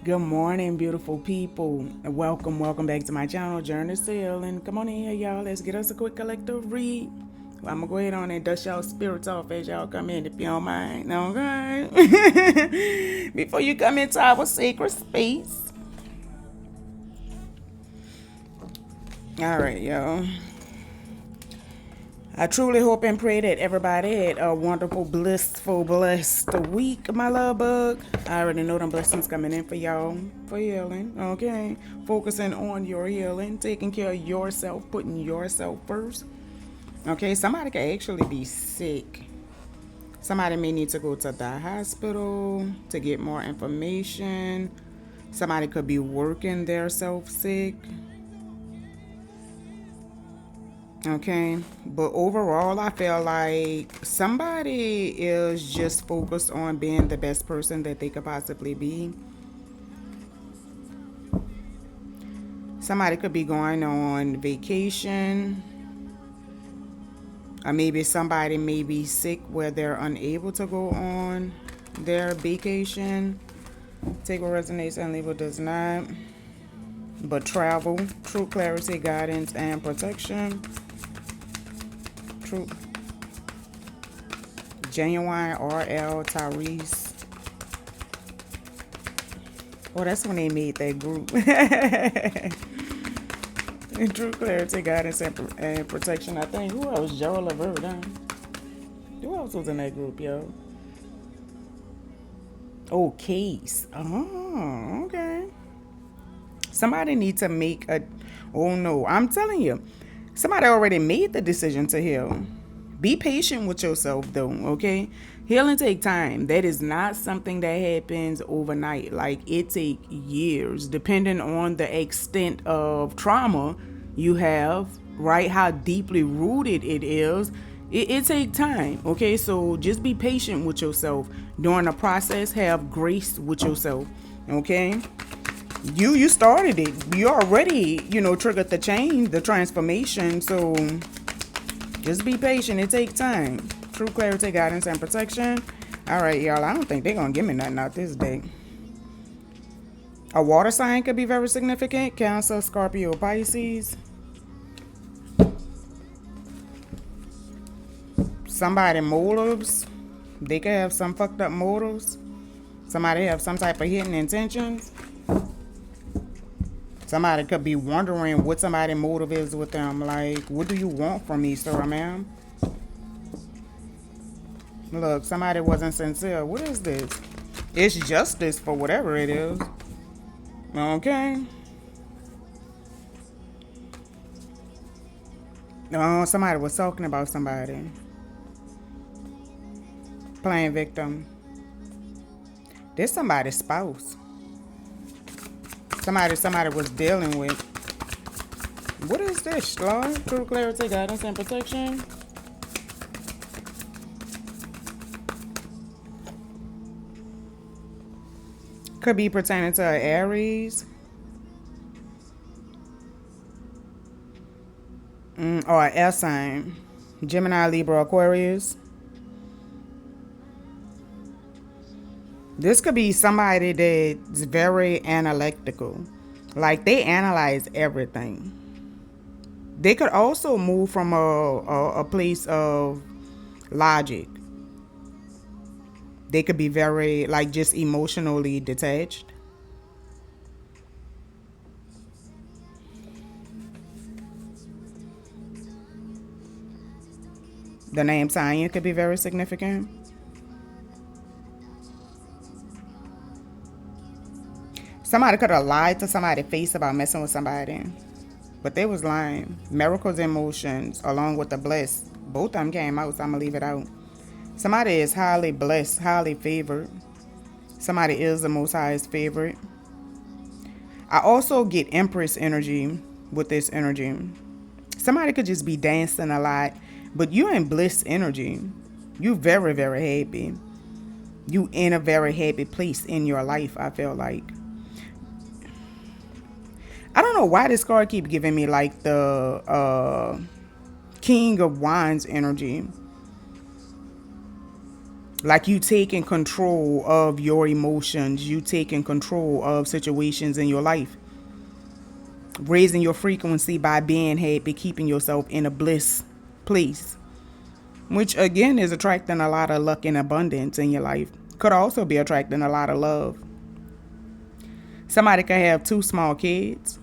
Good morning, beautiful people. Welcome back to my channel, Journey Sail. And come on in here, y'all. Let's get us a quick collective read. Well, I'm gonna go ahead on and dust y'all spirits off as y'all come in, if you don't mind. Okay. Before you come into our sacred space. All right, y'all. I truly hope and pray that everybody had a wonderful, blissful, blessed week, my love bug. I already know them blessings coming in for y'all for healing, okay? Focusing on your healing, taking care of yourself, putting yourself first. Okay, somebody could actually be sick. Somebody may need to go to the hospital to get more information. Somebody could be working their self sick. Okay, but overall, I feel like somebody is just focused on being the best person that they could possibly be. Somebody could be going on vacation, or maybe somebody may be sick where they're unable to go on their vacation. Take what resonates and leave what does not. But travel, true clarity, guidance, and protection. True. Genuine RL Tyrese. Oh, that's when they made that group. True clarity, guidance, and protection. I think who else? Gerald Laverne. Who else was in that group, yo? Oh, Case. Oh, okay. Somebody needs to make a. Oh no, I'm telling you, somebody already made the decision to heal. Be patient with yourself, though. Okay, healing take time. That is not something that happens overnight. Like it take years, depending on the extent of trauma you have. Right, how deeply rooted it is. It take time. Okay, so just be patient with yourself during the process. Have grace with yourself. Okay, you started it. You already triggered the change, the transformation. So just be patient. It takes time. True clarity, guidance, and protection. All right, y'all. I don't think they're gonna give me nothing out this day. A water sign could be very significant. Cancer, Scorpio, Pisces. Somebody motives. They could have some fucked up motives. Somebody have some type of hidden intentions. Somebody could be wondering what somebody's motive is with them. Like, what do you want from me, sir, ma'am? Look, somebody wasn't sincere. What is this? It's justice for whatever it is. Okay. Oh, somebody was talking about somebody. Playing victim. This somebody's spouse. Somebody was dealing with. What is this, Lord? True clarity, guidance, and protection. Could be pertaining to Aries. Or an air sign. Gemini, Libra, Aquarius. This could be somebody that's very analytical. Like they analyze everything. They could also move from a place of logic. They could be very, like, just emotionally detached. The name Tonya could be very significant. Somebody could have lied to somebody's face about messing with somebody, but they was lying. Miracles and motions, along with the blessed. Both of them came out, so I'm going to leave it out. Somebody is highly blessed, highly favored. Somebody is the Most Highest favorite. I also get Empress energy with this energy. Somebody could just be dancing a lot, but you in bliss energy. You very, very happy. You in a very happy place in your life, I feel like. I don't know why this card keep giving me like the King of Wands energy. Like you taking control of your emotions, you taking control of situations in your life, raising your frequency by being happy, keeping yourself in a bliss place, which again is attracting a lot of luck and abundance in your life. Could also be attracting a lot of love. Somebody could have two small kids.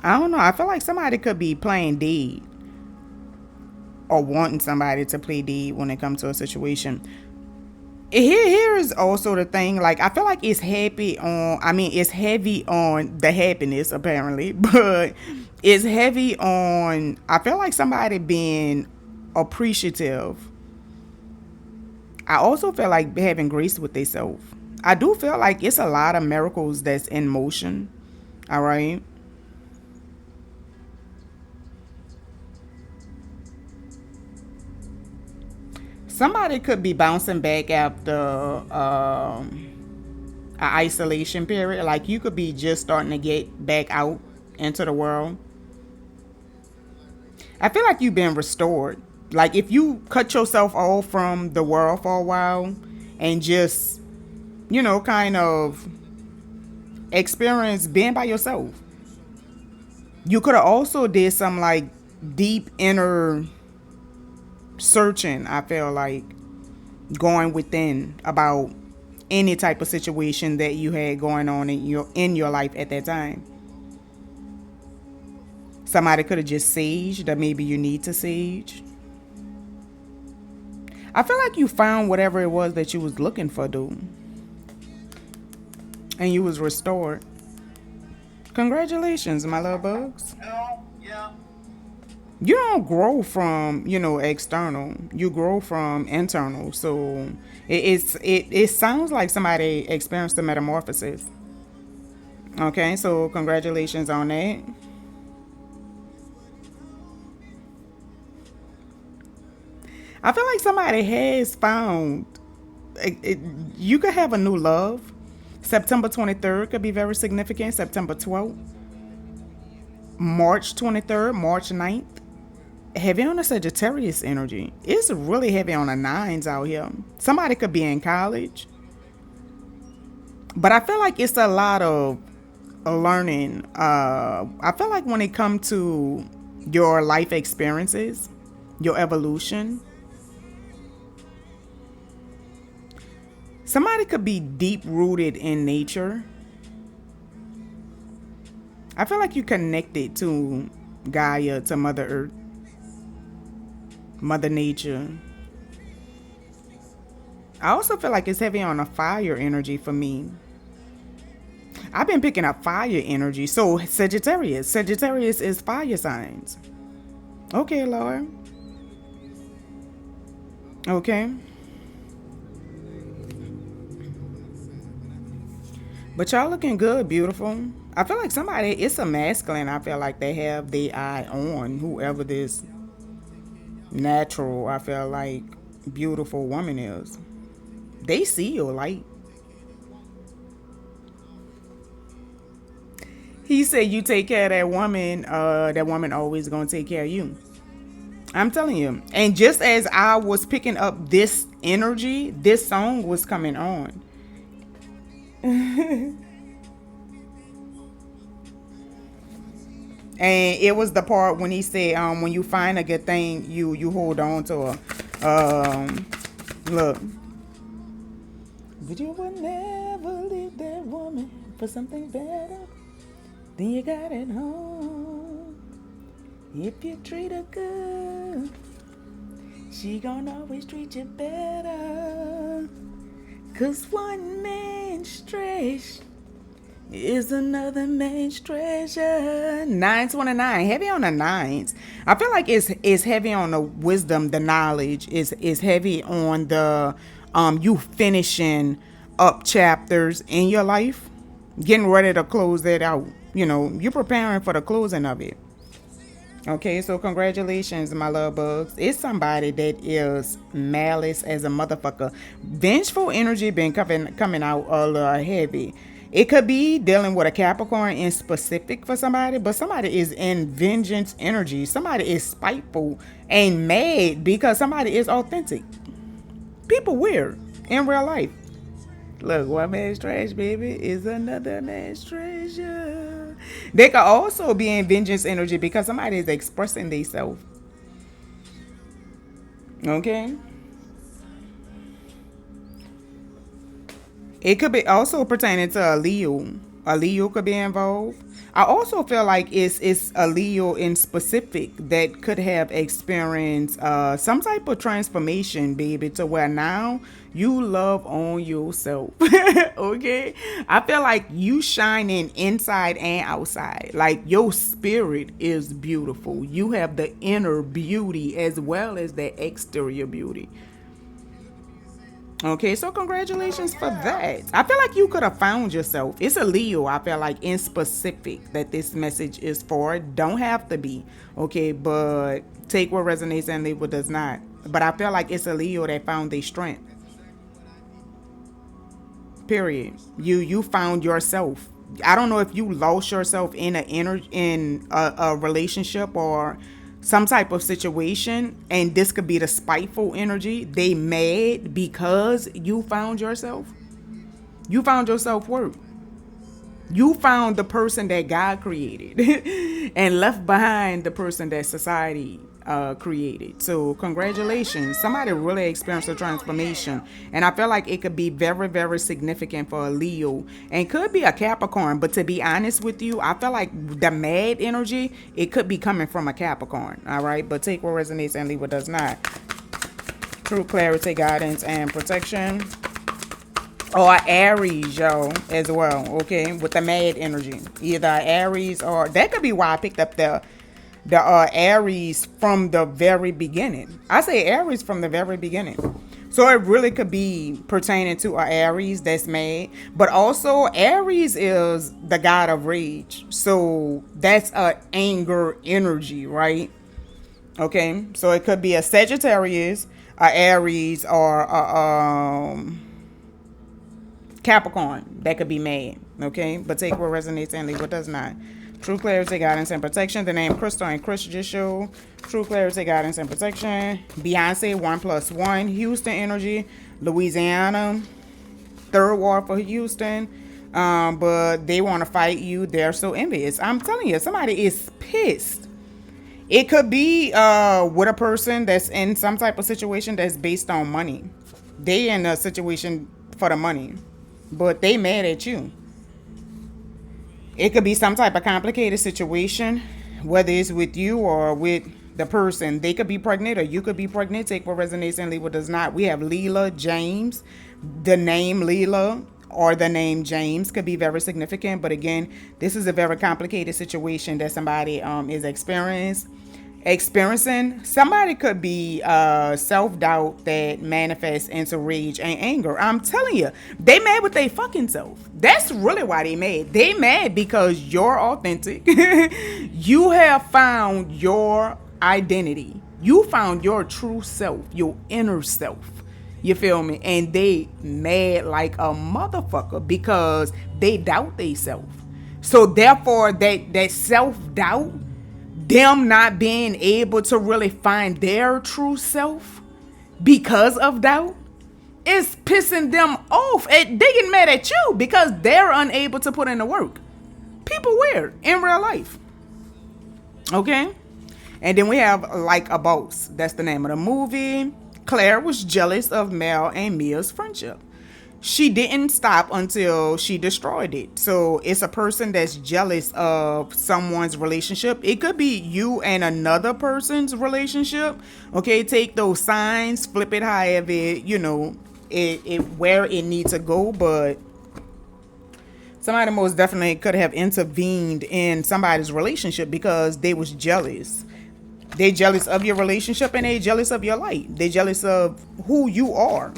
I don't know. I feel like somebody could be playing dead or wanting somebody to play dead when it comes to a situation. Here is also the thing. Like, I feel like it's it's heavy on the happiness apparently, but it's heavy on, I feel like somebody being appreciative. I also feel like having grace with themselves. I do feel like it's a lot of miracles that's in motion. All right. Somebody could be bouncing back after an isolation period. Like you could be just starting to get back out into the world. I feel like you've been restored. Like if you cut yourself off from the world for a while and just, kind of experience being by yourself. You could have also did some like deep inner searching, I feel like, going within about any type of situation that you had going on in your life at that time. Somebody could have just saged, or maybe you need to sage. I feel like you found whatever it was that you was looking for, dude. And you was restored. Congratulations, my little bugs. Oh, yeah. You don't grow from, external. You grow from internal. So it sounds like somebody experienced a metamorphosis. Okay, so congratulations on that. I feel like somebody has found you could have a new love. September 23rd could be very significant. September 12th, March 23rd, March 9th. Heavy on the Sagittarius energy. It's really heavy on the nines out here. Somebody could be in college. But I feel like it's a lot of learning. I feel like when it comes to your life experiences, your evolution, somebody could be deep rooted in nature. I feel like you connected to Gaia, to Mother Earth, Mother Nature. I also feel like it's heavy on a fire energy for me. I've been picking up fire energy. So Sagittarius. Sagittarius is fire signs. Okay, Lord. Okay. But y'all looking good, beautiful. I feel like somebody, it's a masculine, I feel like they have their eye on whoever this natural, I feel like, beautiful woman is. They see your light. He said you take care of that woman always gonna take care of you. I'm telling you. And just as I was picking up this energy, this song was coming on. And it was the part when he said, when you find a good thing, you hold on to her. Look. But you would never leave that woman for something better. Then you got it home. If you treat her good, she gonna always treat you better. 'Cause one man's trash is another man's treasure. 929, heavy on the nines. I feel like it's heavy on the wisdom, the knowledge. Is heavy on the you finishing up chapters in your life, getting ready to close that out. You're preparing for the closing of it. Okay, so congratulations, my love bugs. It's somebody that is malice as a motherfucker. Vengeful energy been coming out a little heavy. It could be dealing with a Capricorn in specific for somebody, but somebody is in vengeance energy. Somebody is spiteful and mad because somebody is authentic. People weird in real life. Look, one man's trash, baby, is another man's treasure. They could also be in vengeance energy because somebody is expressing themselves. Okay? It could be also pertaining to a Leo. A Leo could be involved. I also feel like it's a Leo in specific that could have experienced some type of transformation, baby, to where now you love on yourself. Okay? I feel like you shining inside and outside. Like your spirit is beautiful. You have the inner beauty as well as the exterior beauty. Okay, so congratulations for that. I feel like you could have found yourself. It's a Leo, I feel like, in specific that this message is for. Don't have to be, okay, but take what resonates and leave what does not. But I feel like it's a Leo that found their strength. Period. You found yourself. I don't know if you lost yourself in a relationship or some type of situation, and this could be the spiteful energy. They mad because you found yourself. You found your self-worth. You found the person that God created and left behind the person that society created. So congratulations. Somebody really experienced a transformation. And I feel like it could be very, very significant for a Leo. And could be a Capricorn. But to be honest with you, I feel like the mad energy, it could be coming from a Capricorn. All right. But take what resonates and leave what does not. True clarity, guidance, and protection. Or Aries, yo, as well, okay, with the mad energy. Either Aries or that could be why I picked up the Aries from the very beginning. I say Aries from the very beginning. So it really could be pertaining to a Aries that's mad. But also Aries is the god of rage. So that's a anger energy, right? Okay, so it could be a Sagittarius, a Aries, or a Capricorn that could be mad. Okay, but take what resonates and leave what does not. True clarity, guidance, and protection. The name Crystal and Chris just showed. True clarity, guidance, and protection. Beyonce, 1+1. Houston energy. Louisiana. Third ward for Houston. But they want to fight you. They're so envious. I'm telling you, somebody is pissed. It could be with a person that's in some type of situation that's based on money. They in a situation for the money, but they mad at you. It could be some type of complicated situation, whether it's with you or with the person. They could be pregnant or you could be pregnant. Take what resonates and leave what does not. We have Leela, James. The name Leela or the name James could be very significant. But again, this is a very complicated situation that somebody is experiencing. Somebody could be self-doubt that manifests into rage and anger. I'm telling you, they mad with their fucking self. That's really why they mad. They mad because you're authentic. You have found your identity. You found your true self, your inner self. You feel me? And they mad like a motherfucker because they doubt themselves. So therefore, that self-doubt, them not being able to really find their true self because of doubt, is pissing them off. They get mad at you because they're unable to put in the work. People weird in real life. Okay? And then we have Like a Boss. That's the name of the movie. Claire was jealous of Mel and Mia's friendship. She didn't stop until she destroyed it. So it's a person that's jealous of someone's relationship. It could be you and another person's relationship. Okay, take those signs, flip it however, it where it needs to go. But somebody most definitely could have intervened in somebody's relationship because they was jealous. They jealous of your relationship and they jealous of your light. They jealous of who you are.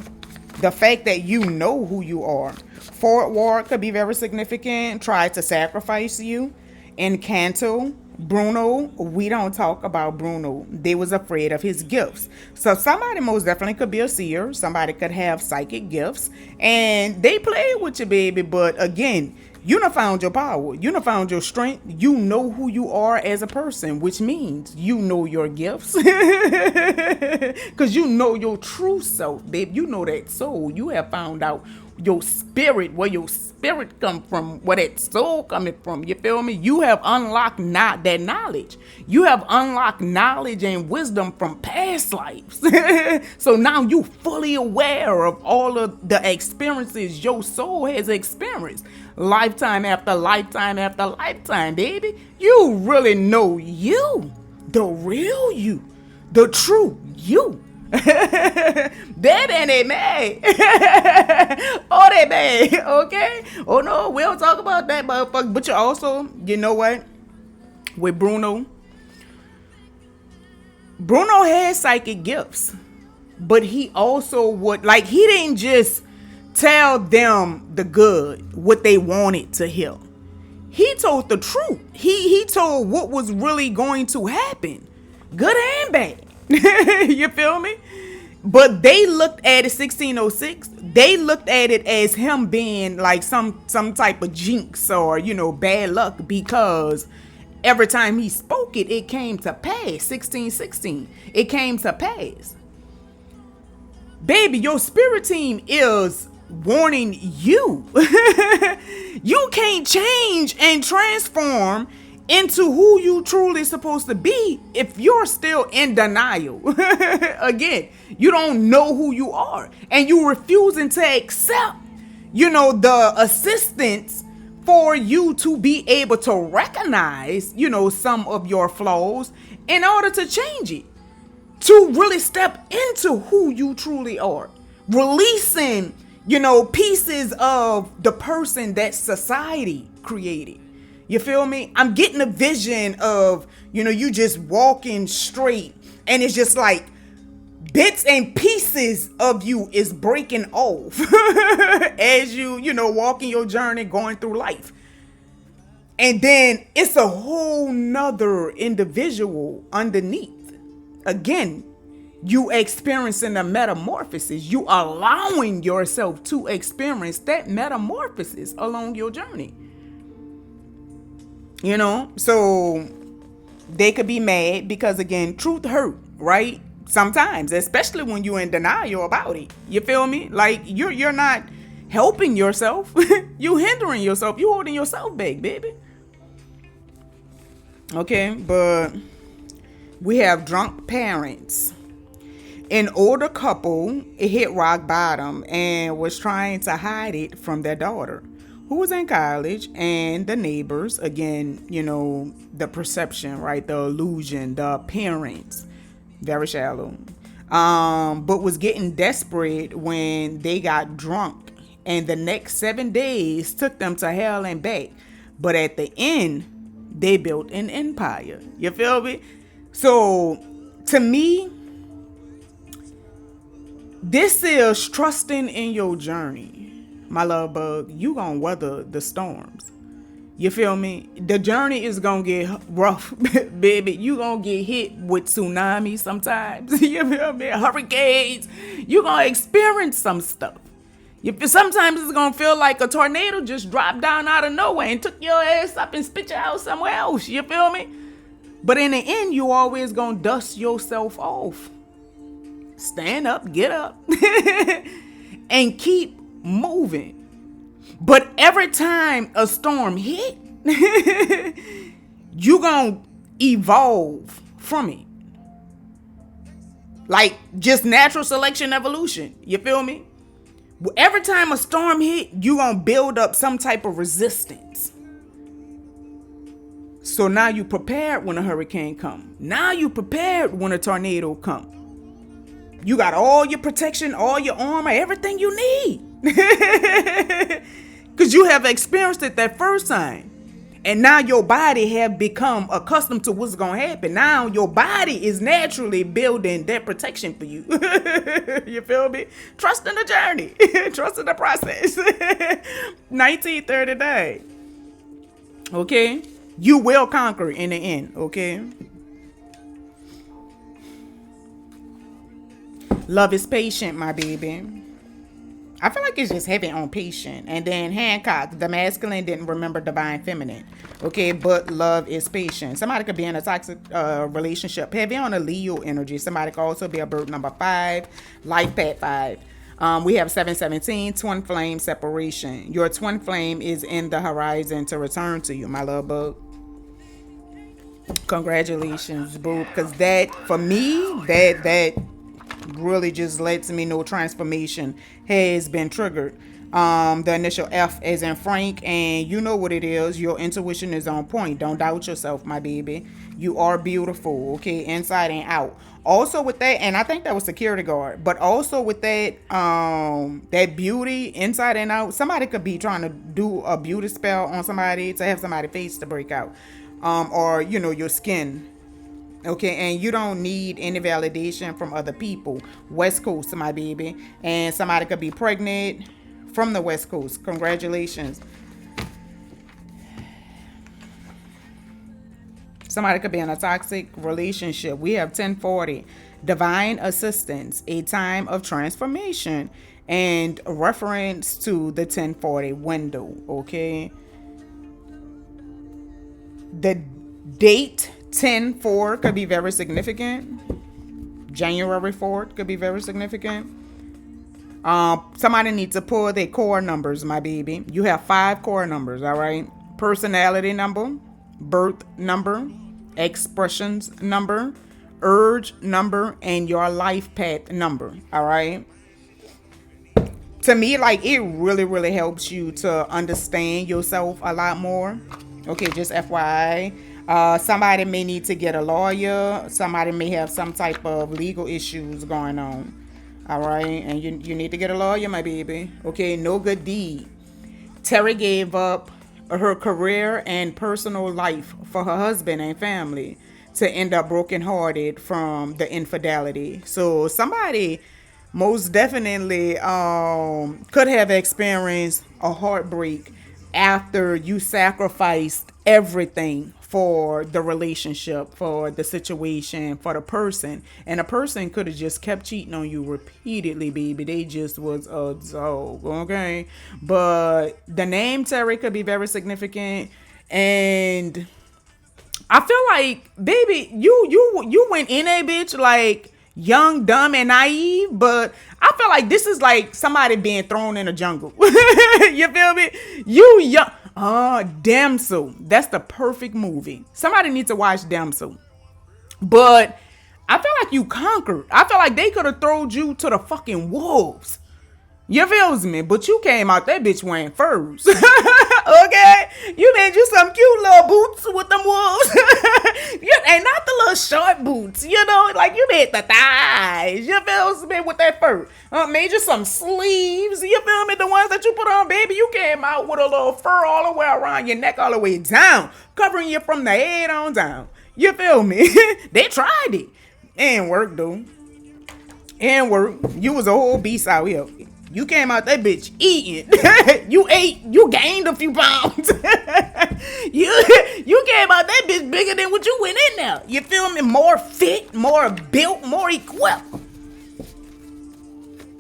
The fact that you know who you are. Forward war could be very significant. Try to sacrifice you. Encanto, Bruno, we don't talk about Bruno. They was afraid of his gifts. So somebody most definitely could be a seer. Somebody could have psychic gifts. And they played with you, baby. But again, you done found your power. You done found your strength. You know who you are as a person, which means you know your gifts. Because you know your true self, babe. You know that soul. You have found out your spirit, where your spirit come from, where that soul coming from. You feel me? You have unlocked not that knowledge. You have unlocked knowledge and wisdom from past lives. So now you fully aware of all of the experiences your soul has experienced, lifetime after lifetime after lifetime, baby. You really know you, the real you, the true you. That ain't they mad. Oh, they mad. Okay. Oh no, we don't talk about that motherfucker. But you also, you know what? With Bruno had psychic gifts, but he also would, like, he didn't just tell them the good, what they wanted to hear. He told the truth. He told what was really going to happen, good and bad. You feel me? But they looked at it, 1606, they looked at it as him being like some type of jinx or, you know, bad luck, because every time he spoke it, it came to pass. 1616, it came to pass. Baby, your spirit team is warning you. You can't change and transform into who you truly supposed to be if you're still in denial. Again, you don't know who you are, and you refusing to accept, you know, the assistance for you to be able to recognize, you know, some of your flaws in order to change it, to really step into who you truly are, releasing, you know, pieces of the person that society created. You feel me? I'm getting a vision of, you know, you just walking straight, and it's just like bits and pieces of you is breaking off as you know, walking your journey, going through life. And then it's a whole nother individual underneath. Again, you experiencing a metamorphosis. You allowing yourself to experience that metamorphosis along your journey. You know, so they could be mad because, again, truth hurt, right? Sometimes, especially when you're in denial about it. You feel me? Like, you're not helping yourself. You hindering yourself. You holding yourself back, baby. Okay, but we have drunk parents. An older couple, it hit rock bottom and was trying to hide it from their daughter, who was in college, and the neighbors. Again, you know, the perception, right? The illusion, the appearance, very shallow. But was getting desperate when they got drunk, and the next 7 days took them to hell and back. But at the end, they built an empire. You feel me? So to me, this is trusting in your journey. My love bug, you gonna weather the storms. You feel me? The journey is gonna get rough, baby. You gonna get hit with tsunamis sometimes. You feel me? Hurricanes. You gonna experience some stuff. Sometimes it's gonna feel like a tornado just dropped down out of nowhere and took your ass up and spit you out somewhere else. You feel me? But in the end, you always gonna dust yourself off. Stand up, get up, and keep moving. But every time a storm hit, you gonna evolve from it, like just natural selection, evolution. You feel me? Every time a storm hit, you gonna build up some type of resistance. So now you prepared when a hurricane come. Now you prepared when a tornado come. You got all your protection, all your armor, everything you need. Because you have experienced it that first time. And now your body have become accustomed to what's going to happen. Now your body is naturally building that protection for you. You feel me? Trust in the journey. Trust in the process. 1939. Okay. You will conquer in the end, okay? Love is patient, my baby. I feel like it's just heavy on patient. And then Hancock, the masculine didn't remember divine feminine. Okay, but love is patient. Somebody could be in a toxic relationship. Heavy on a Leo energy. Somebody could also be a birth number 5, life path 5. We have 717, twin flame separation. Your twin flame is in the horizon to return to you, my love bug. Congratulations, boo. Because that, for me, that really just lets me know transformation has been triggered. The initial F is in Frank, and you know what it is. Your intuition is on point. Don't doubt yourself, my baby. You are beautiful, okay, inside and out. Also with that, and I think that was security guard, but also with that, that beauty inside and out. Somebody could be trying to do a beauty spell on somebody to have somebody's face to break out, or you know, your skin. Okay, and you don't need any validation from other people. West Coast, my baby. And somebody could be pregnant from the West Coast. Congratulations. Somebody could be in a toxic relationship. We have 1040. Divine assistance, a time of transformation. And reference to the 1040 window, okay? The date 10/4 could be very significant. January 4th could be very significant. Somebody needs to pull their core numbers, my baby. You have 5 core numbers, all right? Personality number, birth number, expressions number, urge number, and your life path number, all right? To me, like, it really, really helps you to understand yourself a lot more. Okay, just FYI. Somebody may need to get a lawyer. Somebody may have some type of legal issues going on. All right. And you need to get a lawyer, my baby. Okay. No good deed. Terry gave up her career and personal life for her husband and family to end up brokenhearted from the infidelity. So somebody most definitely could have experienced a heartbreak after you sacrificed everything for the relationship, for the situation, for the person. And a person could have just kept cheating on you repeatedly, baby. They just was a dog, okay? But the name Terry could be very significant. And I feel like, baby, you went in a bitch like young, dumb, and naive, but I feel like this is like somebody being thrown in a jungle. You feel me? You young. Damsel. That's the perfect movie. Somebody needs to watch Damsel. But I feel like you conquered. I feel like they could have thrown you to the fucking wolves. You feels me? But you came out that bitch wearing furs. Okay? You made you some cute little boots with them wolves. And not the little short boots. You know, like you made the thighs. You feels me? With that fur. Made you some sleeves. You feel me? The ones that you put on, baby. You came out with a little fur all the way around your neck, all the way down. Covering you from the head on down. You feel me? They tried it. It ain't work, though. It ain't work. You was a whole beast out here. You came out that bitch eating. You ate. You gained a few pounds. You came out that bitch bigger than what you went in there. You feel me? More fit, more built, more equipped.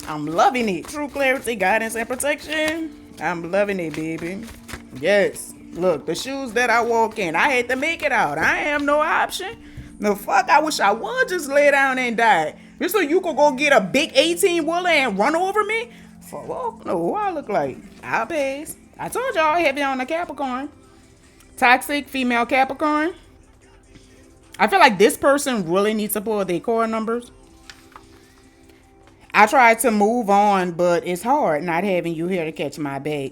I'm loving it. True clarity, guidance, and protection. I'm loving it, baby. Yes. Look, the shoes that I walk in, I had to make it out. I have no option. The fuck, I wish I would just lay down and die. Just so you could go get a big 18-wheeler and run over me? Well, no, who I look like? I'll pass. I told y'all heavy on the Capricorn. Toxic female Capricorn. I feel like this person really needs to pull their core numbers. I tried to move on, but it's hard not having you here to catch my back.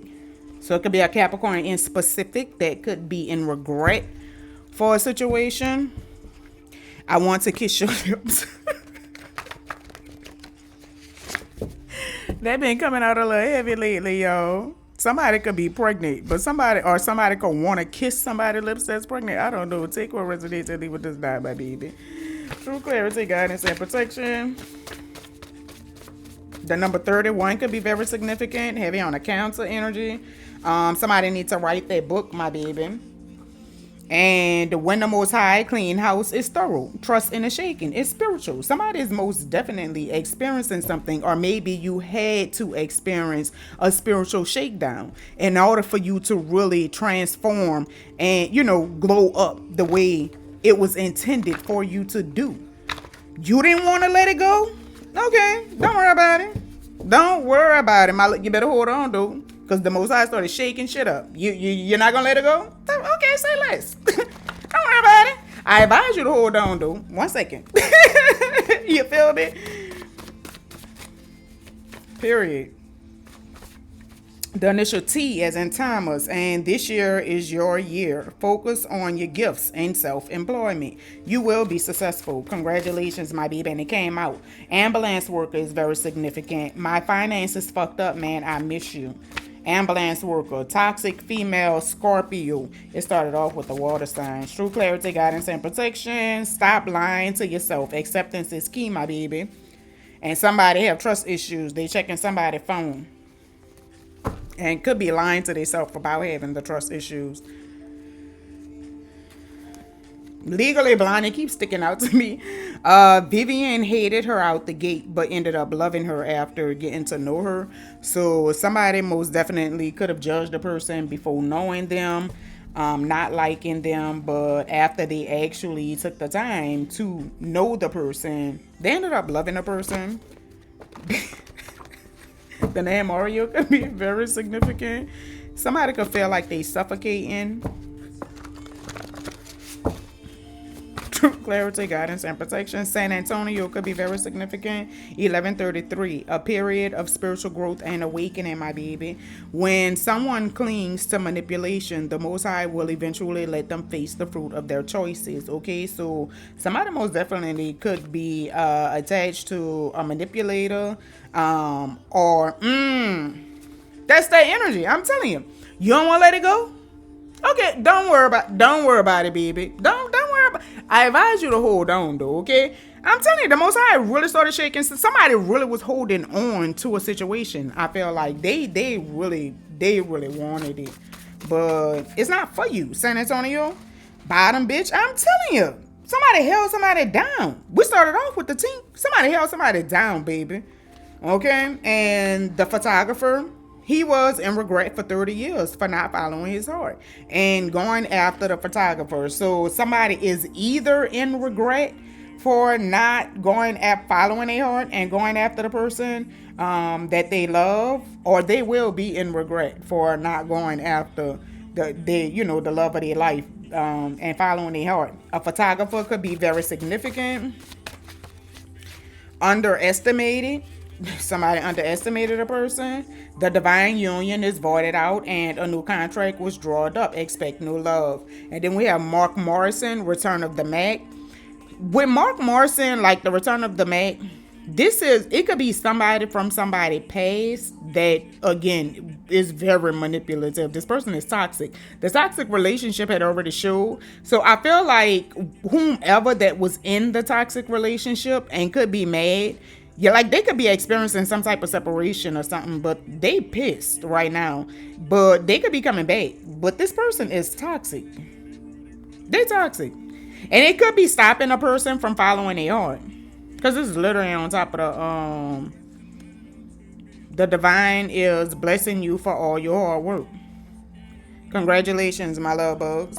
So it could be a Capricorn in specific that could be in regret for a situation. I want to kiss your lips. That been coming out a little heavy lately, yo. Somebody could be pregnant, but somebody could want to kiss somebody's lips that's pregnant. I don't know. Take what resonates and leave what does not, my baby. True clarity, guidance, and protection. The number 31 could be very significant, heavy on a Cancer energy. Somebody needs to write their book, my baby. And when the Most High clean house is thorough, trust in the shaking, it's spiritual. Somebody is most definitely experiencing something, or maybe you had to experience a spiritual shakedown in order for you to really transform and, glow up the way it was intended for you to do. You didn't want to let it go? Okay, don't worry about it. Don't worry about it. You better hold on, though. Because the Most High started shaking shit up. You're not going to let it go? Okay, say less. Don't worry about it. I advise you to hold on, though. 1 second. You feel me? Period. The initial T as in Thomas, and this year is your year. Focus on your gifts and self-employment. You will be successful. Congratulations, my baby. And it came out. Ambulance worker is very significant. My finances fucked up, man. I miss you. Ambulance worker, toxic female, Scorpio. It started off with the water signs. True clarity, guidance, and protection. Stop lying to yourself. Acceptance is key, my baby. And somebody have trust issues. They checking somebody's phone. And could be lying to themselves about having the trust issues. Legally Blonde, it keeps sticking out to me. Vivian hated her out the gate, but ended up loving her after getting to know her. So somebody most definitely could have judged the person before knowing them, not liking them, but after they actually took the time to know the person, they ended up loving the person. The name Mario could be very significant. Somebody could feel like they suffocating. True clarity, guidance, and protection. San Antonio could be very significant. 1133, a period of spiritual growth and awakening, my baby. When someone clings to manipulation, the Most High will eventually let them face the fruit of their choices. Okay, so somebody most definitely could be attached to a manipulator, or that's their energy. I'm telling you, you don't want to let it go. Okay, don't worry about it, baby. Don't worry about. I advise you to hold on, though. Okay, I'm telling you, the Most High really started shaking. Somebody really was holding on to a situation. I feel like they really wanted it, but it's not for you, San Antonio. Bottom bitch, I'm telling you, somebody held somebody down. We started off with the team. Somebody held somebody down, baby. Okay, and the photographer. He was in regret for 30 years for not following his heart and going after the photographer. So somebody is either in regret for not going at following their heart and going after the person that they love, or they will be in regret for not going after the love of their life and following their heart. A photographer could be very significant. Underestimated. Somebody underestimated a person. The divine union is voided out and a new contract was drawn up. Expect new love. And then we have Mark Morrison, Return of the Mac. With Mark Morrison, like the Return of the Mac, it could be somebody from somebody past that, again, is very manipulative. This person is toxic. The toxic relationship had already showed. So I feel like whomever that was in the toxic relationship and could be mad, yeah, like they could be experiencing some type of separation or something, but they pissed right now. But they could be coming back. But this person is toxic. They're toxic. And it could be stopping a person from following their heart. Because this is literally on top of the divine is blessing you for all your hard work. Congratulations, my love bugs.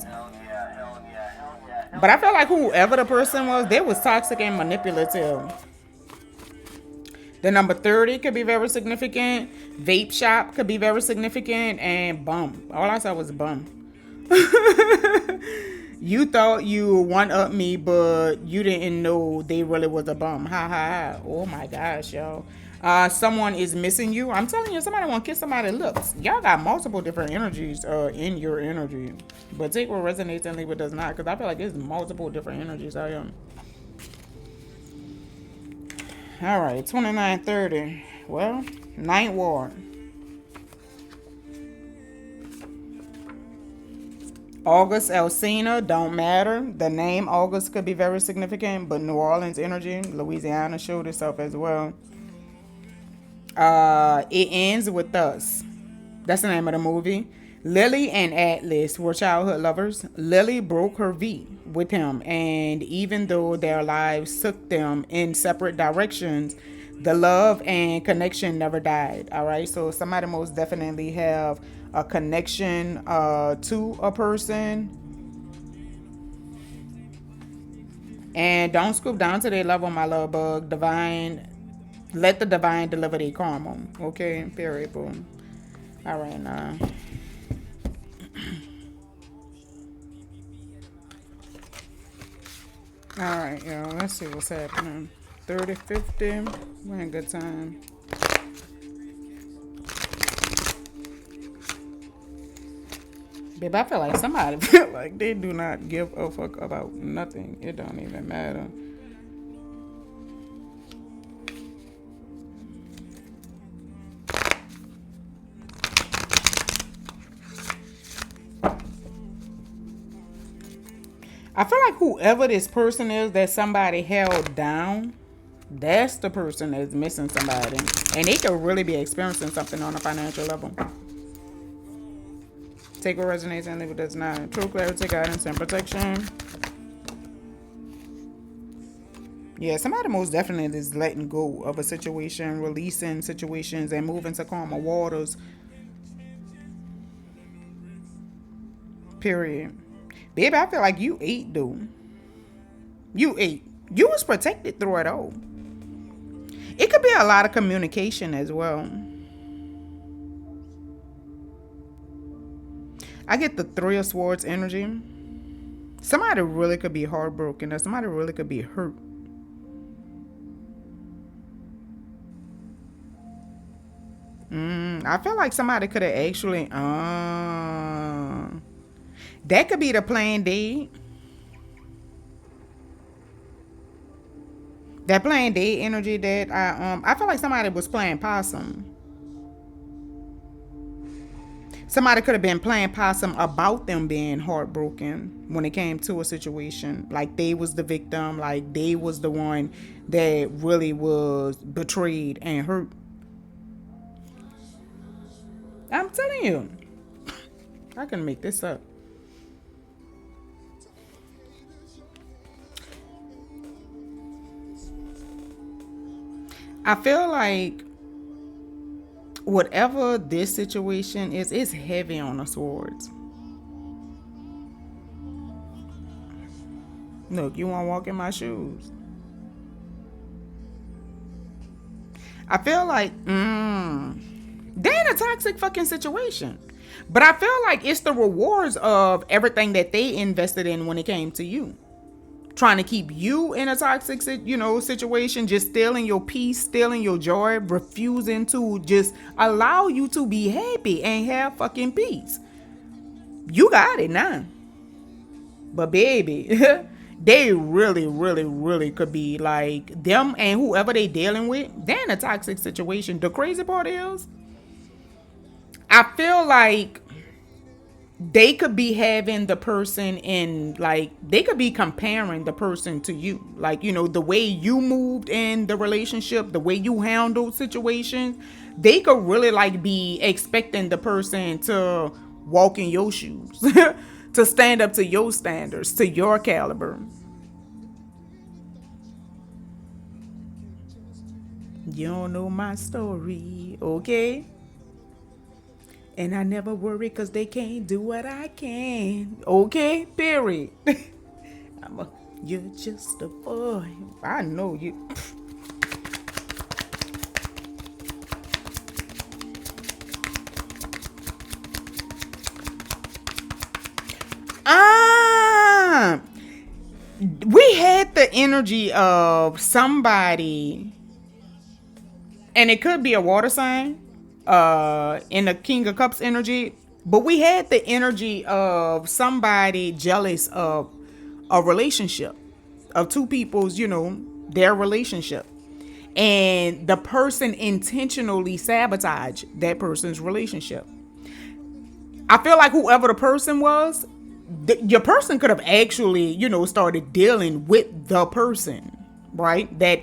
But I feel like whoever the person was, they was toxic and manipulative. The number 30 could be very significant. Vape shop could be very significant. And bum. All I saw was bum. You thought you one-up me, but you didn't know they really was a bum. Ha ha ha. Oh my gosh, y'all. Someone is missing you. I'm telling you, somebody want to kiss somebody's lips. Y'all got multiple different energies in your energy. But take what resonates and leave what does not. Because I feel like there's multiple different energies out here. All right, 2930. Well, Ninth Ward. August Alsina, don't matter. The name August could be very significant, but New Orleans energy, Louisiana showed itself as well. It ends with us. That's the name of the movie. Lily and Atlas were childhood lovers. Lily broke her V with him, and even though their lives took them in separate directions, the love and connection never died. All right, so somebody most definitely have a connection to a person, and don't scoop down to their level, my love bug. Divine, let the divine deliver their karma. Okay, period. Boom. All right, now. All right, y'all. Let's see what's happening. 30, 50. We're in good time. Babe, I feel like somebody feel like they do not give a fuck about nothing. It don't even matter. I feel like whoever this person is that somebody held down, that's the person that's missing somebody. And they could really be experiencing something on a financial level. Take what resonates and leave what does not. True clarity, guidance, and protection. Yeah, somebody most definitely is letting go of a situation, releasing situations, and moving to calmer waters. Period. Baby, I feel like you ate, dude. You ate. You was protected through it all. It could be a lot of communication as well. I get the Three of Swords energy. Somebody really could be heartbroken, or somebody really could be hurt. I feel like somebody could have actually that could be the planned date. That planned date energy that I feel like somebody was playing possum. Somebody could have been playing possum about them being heartbroken when it came to a situation. Like they was the victim, like they was the one that really was betrayed and hurt. I'm telling you. I can make this up. I feel like whatever this situation is, it's heavy on the swords. Look, you want to walk in my shoes. I feel like, they in a toxic fucking situation. But I feel like it's the rewards of everything that they invested in when it came to you. Trying to keep you in a toxic, situation, just stealing your peace, stealing your joy, refusing to just allow you to be happy and have fucking peace. You got it now. But baby, they really, really, really could be like them and whoever they dealing with, they're in a toxic situation. The crazy part is, I feel like they could be having the person in, like, they could be comparing the person to you. Like, the way you moved in the relationship, the way you handled situations, they could really like be expecting the person to walk in your shoes, to stand up to your standards, to your caliber. You don't know my story, okay? And I never worry because they can't do what I can. Okay? Period. You're just a boy. I know you. We had the energy of somebody, and it could be a water sign, in the King of Cups energy, but we had the energy of somebody jealous of a relationship, of two people's, their relationship, and the person intentionally sabotaged that person's relationship. I feel like whoever the person was, your person could have actually, started dealing with the person, right, that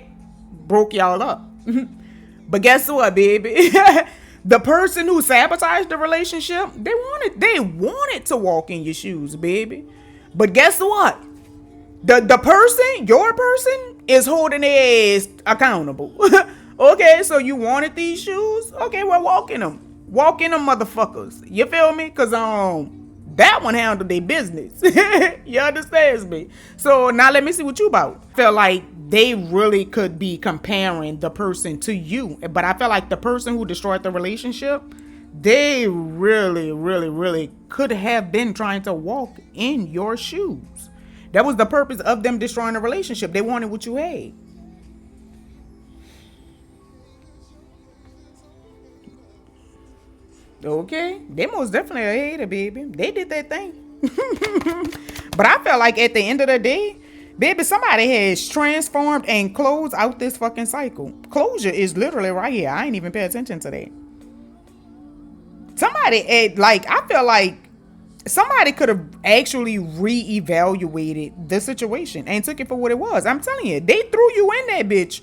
broke y'all up. But guess what, baby? The person who sabotaged the relationship, they wanted to walk in your shoes, baby. But guess what? The person, your person, is holding their ass accountable. Okay, so you wanted these shoes? Okay, well, walk in them. Walk in them, motherfuckers. You feel me? Cause that one handled their business. You understand me? So now let me see what you about. Feel like they really could be comparing the person to you, but I feel like the person who destroyed the relationship, they really, really, really could have been trying to walk in your shoes. That was the purpose of them destroying the relationship. They wanted what you had. Okay, they most definitely a hater, baby. They did their thing. But I felt like at the end of the day, baby, somebody has transformed and closed out this fucking cycle. Closure is literally right here. I ain't even pay attention to that. Somebody, like, I feel like somebody could have actually reevaluated the situation and took it for what it was. I'm telling you, they threw you in that bitch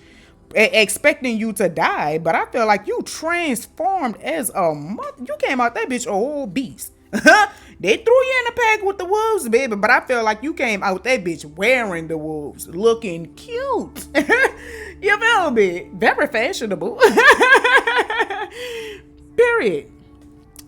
expecting you to die, but I feel like you transformed as a mother. You came out that bitch a whole beast. They threw you in the pack with the wolves, baby, but I feel like you came out that bitch wearing the wolves, looking cute. You feel me? Very fashionable. Period.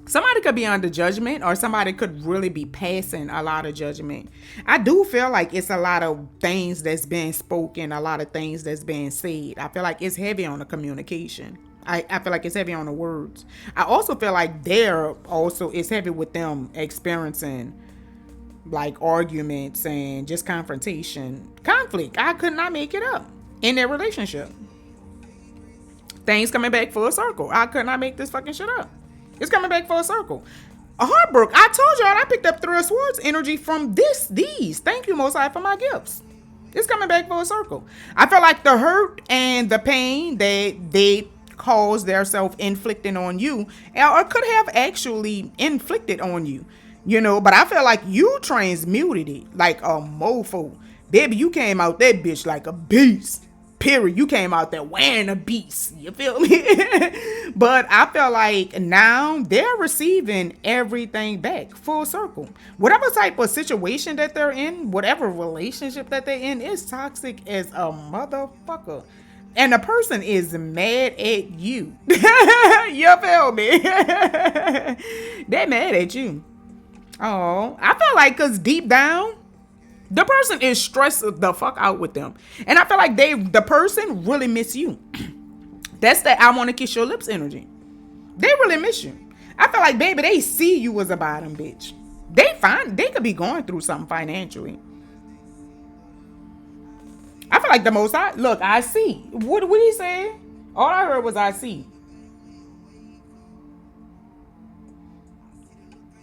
Somebody could be under judgment, or somebody could really be passing a lot of judgment. I do feel like it's a lot of things that's being spoken, a lot of things that's being said. I feel like it's heavy on the communication. I feel like it's heavy on the words. I also feel like it's heavy with them experiencing like arguments and just conflict. I could not make it up in their relationship. Things coming back full circle. I could not make this fucking shit up. It's coming back full circle. A heartbreak. I told y'all I picked up 3 of Swords energy from these. Thank you, Most High, for my gifts. It's coming back full circle. I feel like the hurt and the pain that they caused their self-inflicting on you, or could have actually inflicted on you, but I feel like you transmuted it like a mofo. Baby, you came out that bitch like a beast. Period. You came out there wearing a beast. You feel me? But I feel like now they're receiving everything back full circle. Whatever type of situation that they're in, whatever relationship that they're in, is toxic as a motherfucker. And the person is mad at you. You feel me? They're mad at you. Oh, I feel like because deep down, the person is stressed the fuck out with them. And I feel like the person really miss you. That's that I want to kiss your lips energy. They really miss you. I feel like, baby, they see you as a bottom bitch. They could be going through something financially. I feel like the Most High, look, I see. What did he say? All I heard was I see.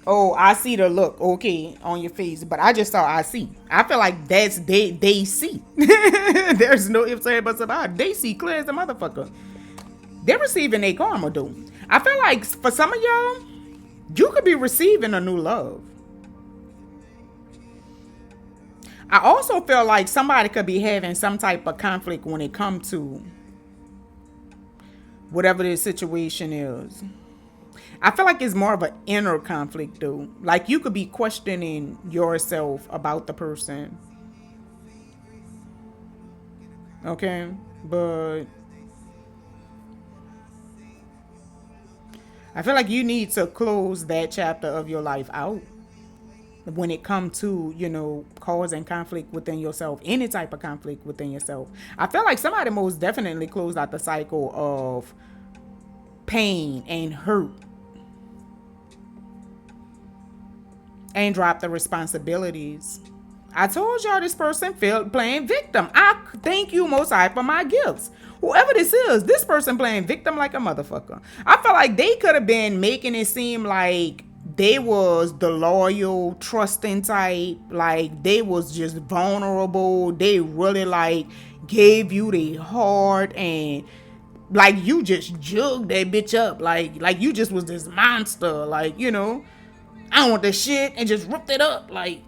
Oh, I see the look, okay, on your face, but I just saw I see. I feel like that's they see. There's no ifs, ands, buts about it. They see clear as a motherfucker. They're receiving their karma, though. I feel like for some of y'all, you could be receiving a new love. I also feel like somebody could be having some type of conflict when it comes to whatever the situation is. I feel like it's more of an inner conflict, though. Like, you could be questioning yourself about the person. Okay? But I feel like you need to close that chapter of your life out when it comes to, causing conflict within yourself, any type of conflict within yourself. I feel like somebody most definitely closed out the cycle of pain and hurt and drop the responsibilities. I told y'all this person failed playing victim. I thank you, Most High, for my gifts. Whoever this person playing victim like a motherfucker. I feel like they could have been making it seem like they was the loyal, trusting type. Like, they was just vulnerable. They really, like, gave you their heart, and like, you just jugged that bitch up. Like you just was this monster. Like, I don't want this shit, and just ripped it up, like.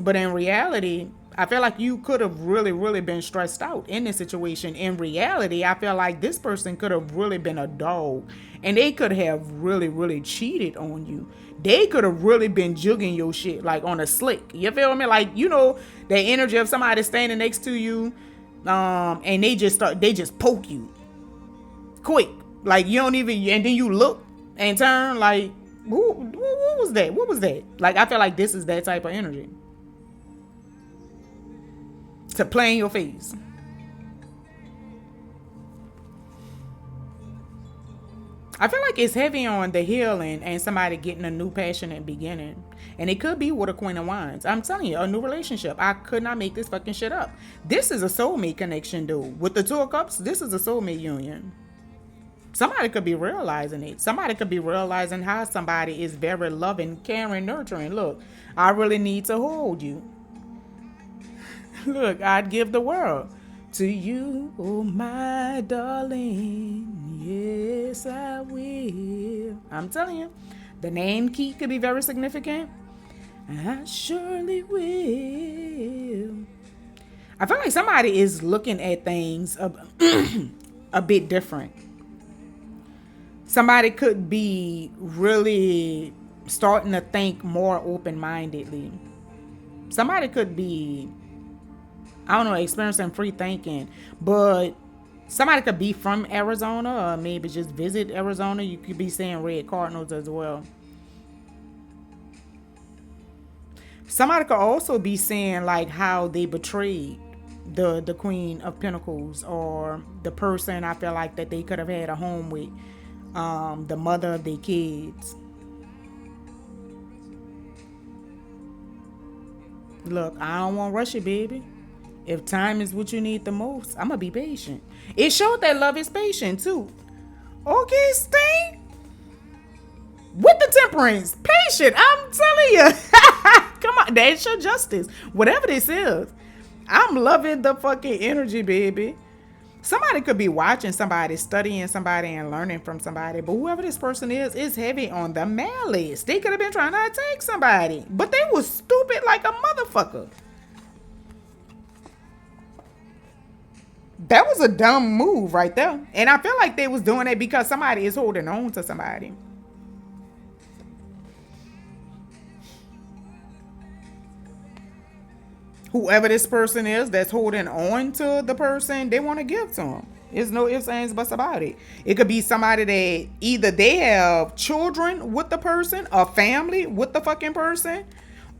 But in reality, I feel like you could have really, really been stressed out in this situation. In reality, I feel like this person could have really been a dog, and they could have really, really cheated on you. They could have really been jugging your shit like on a slick. You feel me? Like, you know, the energy of somebody standing next to you, and they just poke you quick. Like, you don't even, and then you look and turn like, what was that? What was that? Like, I feel like this is that type of energy. To play in your face. I feel like it's heavy on the healing and somebody getting a new passionate beginning. And it could be with a Queen of Wands. I'm telling you, a new relationship. I could not make this fucking shit up. This is a soulmate connection, dude. With the Two of Cups, this is a soulmate union. Somebody could be realizing it. Somebody could be realizing how somebody is very loving, caring, nurturing. Look, I really need to hold you. Look, I'd give the world to you, oh my darling. Yes, I will. I'm telling you, the name key could be very significant. I surely will. I feel like somebody is looking at things a bit different. Somebody could be really starting to think more open-mindedly. Somebody could be, I don't know, experiencing free thinking, but somebody could be from Arizona or maybe just visit Arizona. You could be seeing red cardinals as well. Somebody could also be seeing like how they betrayed the Queen of Pentacles, or the person I feel like that they could have had a home with, the mother of their kids. Look, I don't want to rush it, baby. If time is what you need the most, I'm going to be patient. It showed that love is patient, too. Okay, Sting. With the temperance. Patient, I'm telling you. Come on, that's your justice. Whatever this is. I'm loving the fucking energy, baby. Somebody could be watching somebody, studying somebody, and learning from somebody. But whoever this person is heavy on the malice. They could have been trying to attack somebody. But they was stupid like a motherfucker. That was a dumb move right there. And I feel like they was doing it because somebody is holding on to somebody. Whoever this person is that's holding on to the person, they want to give to them. There's no ifs, ands, buts about it. It could be somebody that either they have children with the person, a family with the fucking person,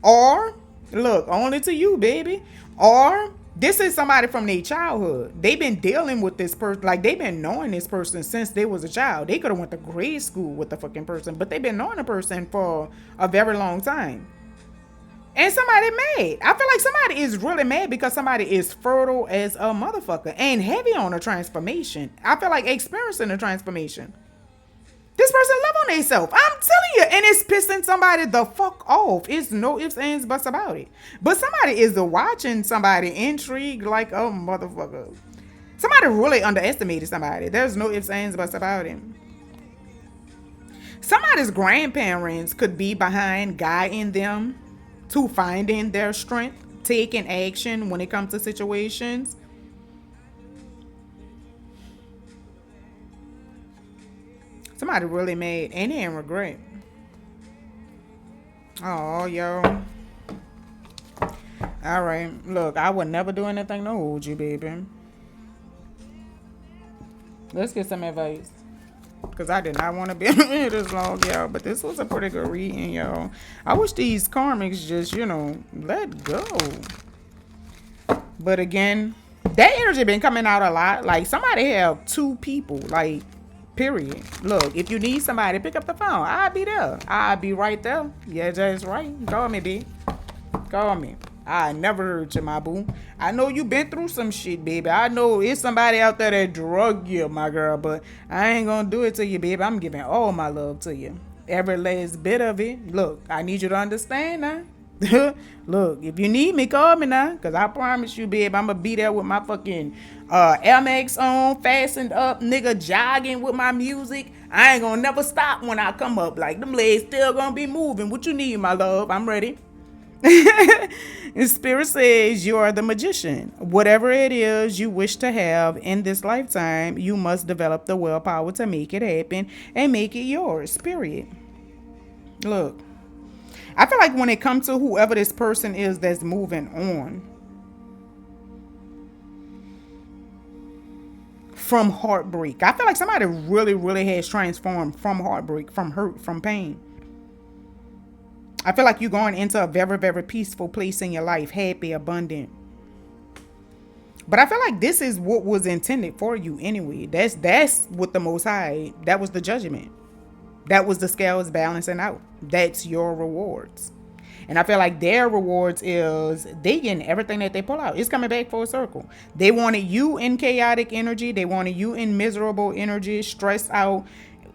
or, look, only to you, baby, or this is somebody from their childhood. They've been dealing with this person, like they've been knowing this person since they was a child. They could have went to grade school with the fucking person, but they've been knowing the person for a very long time. And somebody mad. I feel like somebody is really mad because somebody is fertile as a motherfucker and heavy on a transformation. I feel like experiencing a transformation. This person love on themselves. I'm telling you. And it's pissing somebody the fuck off. It's no ifs, ands, buts about it. But somebody is watching somebody intrigued like a motherfucker. Somebody really underestimated somebody. There's no ifs, ands, buts about it. Somebody's grandparents could be behind guiding them to finding their strength, taking action when it comes to situations. Somebody really mad and they in regret. Oh, yo. All right. Look, I would never do anything to hold you, baby. Let's get some advice. Because I did not want to be here this long, y'all. But this was a pretty good reading, y'all. I wish these karmics just, let go. But again, that energy been coming out a lot. Like, somebody have two people, like, period. Look, if you need somebody, pick up the phone. I'll be there. I'll be right there. Yeah, that's right. Call me, B. Call me. I never hurt you, my boo. I know you been through some shit, baby. I know it's somebody out there that drug you, my girl, but I ain't gonna do it to you, baby. I'm giving all my love to you. Every last bit of it. Look, I need you to understand now. Look, if you need me, call me now, because I promise you, babe, I'm gonna be there with my fucking Air Max on, fastened up, nigga, jogging with my music. I ain't gonna never stop when I come up. Like, them legs still gonna be moving. What you need, my love? I'm ready. Spirit says you are the magician. Whatever it is you wish to have in this lifetime, you must develop the willpower to make it happen and make it yours. Period. Look, I feel like when it comes to whoever this person is that's moving on from heartbreak, I feel like somebody really, really has transformed from heartbreak, from hurt, from pain. I feel like you're going into a very, very peaceful place in your life, happy, abundant. But I feel like this is what was intended for you anyway. That's what the Most High, that was the judgment. That was the scales balancing out. That's your rewards. And I feel like their rewards is they getting everything that they pull out. It's coming back full circle. They wanted you in chaotic energy. They wanted you in miserable energy, stressed out,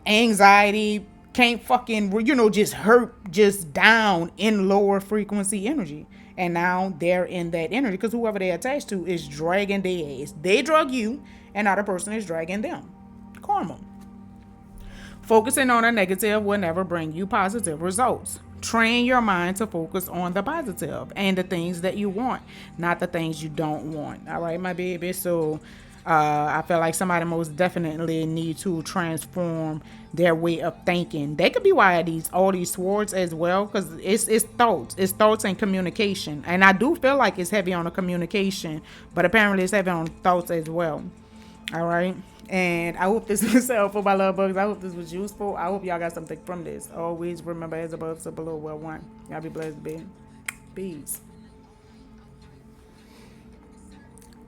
anxiety, can't fucking, just hurt, just down in lower frequency energy. And now they're in that energy because whoever they attached to is dragging their ass. They drug you, and now the person is dragging them. Karma. Focusing on a negative will never bring you positive results. Train your mind to focus on the positive and the things that you want, not the things you don't want. All right, my baby. So I feel like somebody most definitely need to transform their way of thinking. They could be why all these swords as well, because it's thoughts and communication. And I do feel like it's heavy on the communication, but apparently it's heavy on thoughts as well. All right. And I hope this was helpful, my love bugs. I hope this was useful. I hope y'all got something from this. Always remember, as above, so below, well one. Y'all be blessed, baby. Peace.